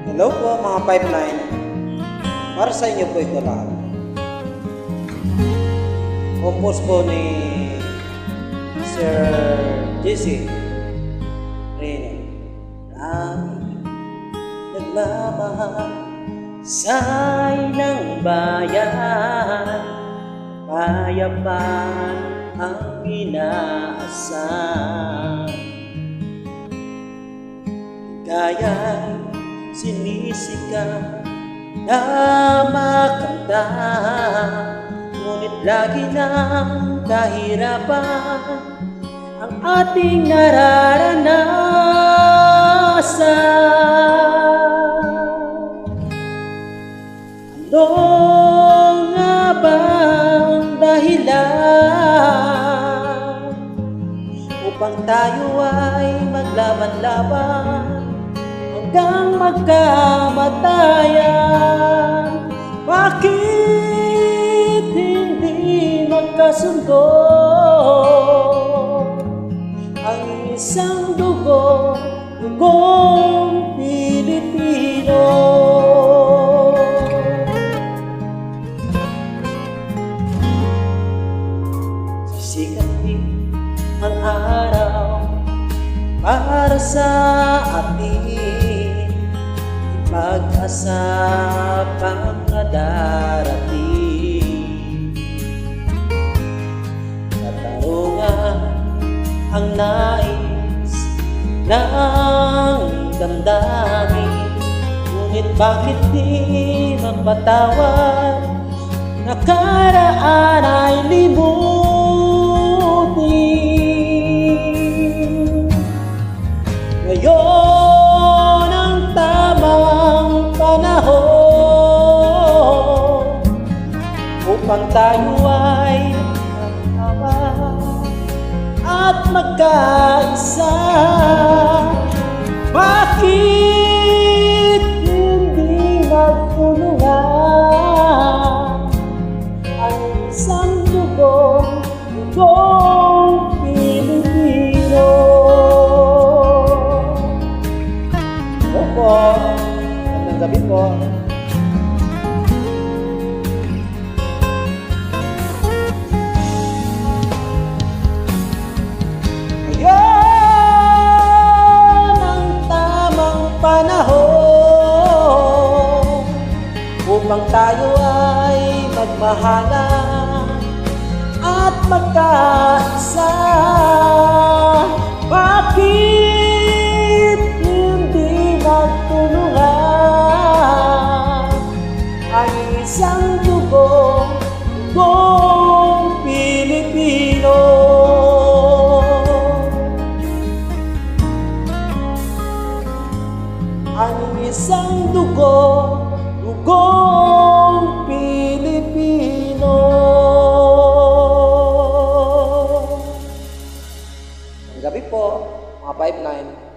Hello po mga 59. Para sa inyo po ito lahat. Compose po ni Sir JC Reno. Ang nagmamahal sa ilang bayan, payapan ang inaasam. Kaya sinisigaw na makanta, ngunit lagi ng kahirapan ang ating nararanasan. Ano nga bang dahilan upang tayo ay maglaban-laban hanggang magkamatayan? Bakit hindi magkasundo ang isang dugong Pilipino? Sisikat din ang araw para sa atin, pag-asa pang darating. Katarungan ang nais ng damdamin, ngunit bakit di magpatawad? Nakaraan ay limutin. Ngayon ang tamang panahon upang tayo ay magkawa at magkaisa. Bakit hindi magtulungan ang isang dugong Pilipino? Opo, magandang gabi po. Ngayon ang tamang panahon upang tayo ay magmahalan at magkaisa. Bakit hindi magtulungan ang isang dugong Pilipino? Ang isang dugong Pilipino. Ang gabi po, mga 59.